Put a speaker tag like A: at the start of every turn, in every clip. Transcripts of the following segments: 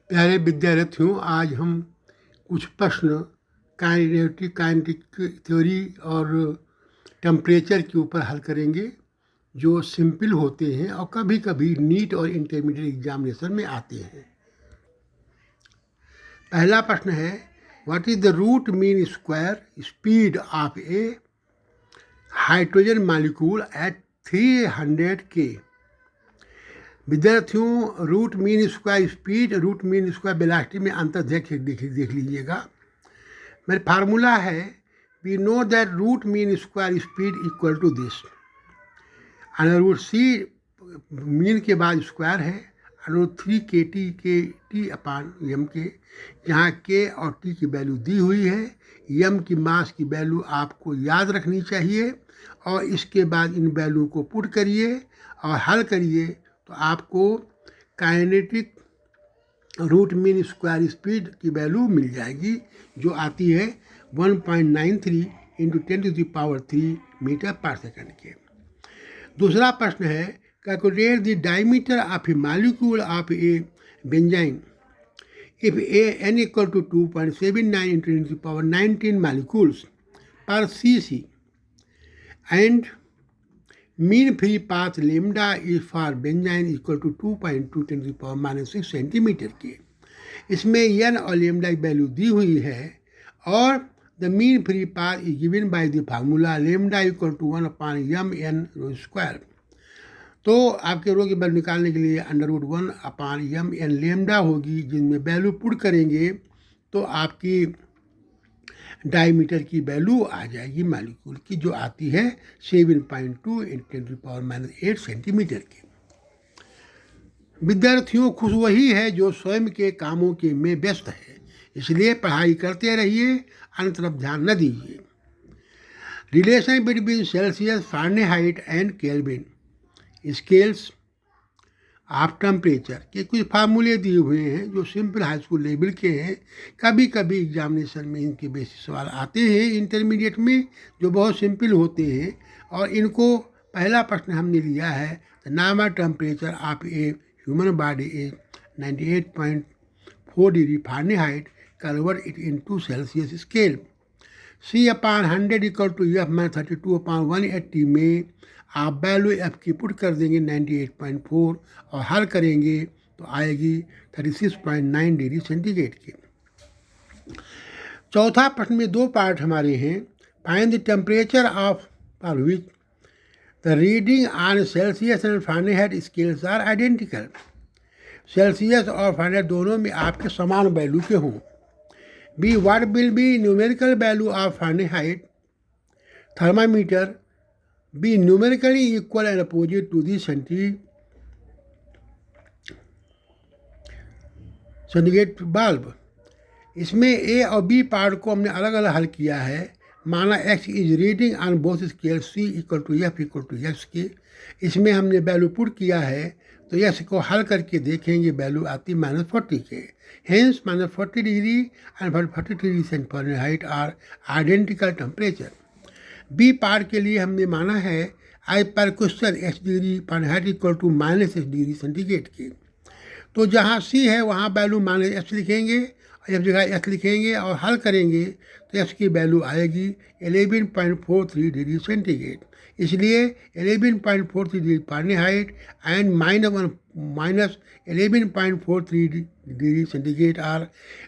A: प्यारे विद्यार्थियों, आज हम कुछ प्रश्न काइनेटिक थ्योरी और टेम्परेचर के ऊपर हल करेंगे जो सिंपल होते हैं और कभी कभी नीट और इंटरमीडिएट एग्जामिनेशन में आते हैं। पहला प्रश्न है, what is the root mean square speed of a hydrogen molecule at 300 K. विद्यार्थियों, root mean square speed, root mean square velocity में अंतर देख लीजिएगा। मेरा फार्मूला है, we know that root mean square speed equal to this, under root c mean के बाद square है अंडर रूट 3 के टी अपान एम के, जहाँ के और टी की वैल्यू दी हुई है। एम की मास की वैल्यू आपको याद रखनी चाहिए और इसके बाद इन वैल्यू को पुट करिए और हल करिए तो आपको kinetic root mean square speed की वैल्यू मिल जाएगी, जो आती है 1.93 इंटू 10⁻³ मीटर पर सेकंड के। दूसरा प्रश्न है, calculate the diameter of a molecule of a benzene if a n equal to 2.79 into 10⁻19 molecules per cc and mean free path lambda is for benzene equal to 2.2 10⁻⁻6 centimetre के। इसमें n और lambda की value दी हुई है और the mean free path is given by the formula lambda equal to 1/m rho square. तो आपके रो की वैल्यू निकालने के लिए अंडर रूट 1/m लेमडा होगी, जिनमें वैल्यू पुट करेंगे तो आपकी डायमीटर की वैल्यू आ जाएगी मॉलिक्यूल की, जो आती है 7.2 इंटू 10⁻⁸ सेंटीमीटर की। विद्यार्थियों, खुश वही है जो स्वयं के कामों के में व्यस्त है, इसलिए पढ़ाई करते रहिए, अन्य तरफ ध्यान न दीजिए। Relation between Celsius, Fahrenheit and kelvin scales of temperature के कुछ फार्मूले दिए हुए हैं जो सिंपल हाई स्कूल लेवल के हैं। कभी कभी एग्जामिनेशन में इनके बेसिस सवाल आते हैं इंटरमीडिएट में, जो बहुत सिंपल होते हैं। और इनको पहला प्रश्न हमने लिया है, the normal temperature of a human body is 98.4 degree Fahrenheit, convert it into Celsius scale. C/100 equal to F-32/180 में आप वैल्यू एफ की पुट कर देंगे 98.4 और हल करेंगे तो आएगी 36.9 डिग्री सेंटीग्रेड की। चौथा प्रश्न में दो पार्ट हमारे हैं। Find the temperature of for which the reading on Celsius and Fahrenheit scales are identical. Celsius और फ़ारेनहाइट दोनों में आपके समान वैल्यू के हों। B. What will be numerical value of Fahrenheit thermometer? Be numerically equal and opposite to the centigrade bulb. इसमें A और B part को हमने अलग अलग हल किया है। माना X is reading on both scale C equal to F equal to X के। इसमें हमने वैल्यू पुट किया है तो X को हल करके देखेंगे, वैल्यू आती -40 के। Hence, -40 degree and 40 degree Fahrenheit are identical temperature. B part के लिए हमने माना है आई पर question x degree Fahrenheit equal to -x degree centigrade के। तो जहाँ C है वहाँ वैल्यू -x लिखेंगे और जब जगह x लिखेंगे और हल करेंगे तो x की वैल्यू आएगी 11.43 डिग्री सेंटीग्रेड। इसलिए 11.43 degree Fahrenheit and -11.43 degree centigrade are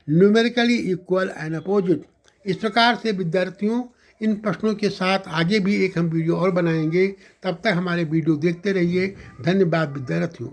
A: numerically equal and opposite. इस प्रकार से विद्यार्थियों, इन प्रश्नों के साथ आगे भी एक हम वीडियो और बनाएंगे। तब तक हमारे वीडियो देखते रहिए। धन्यवाद विद्यार्थियों।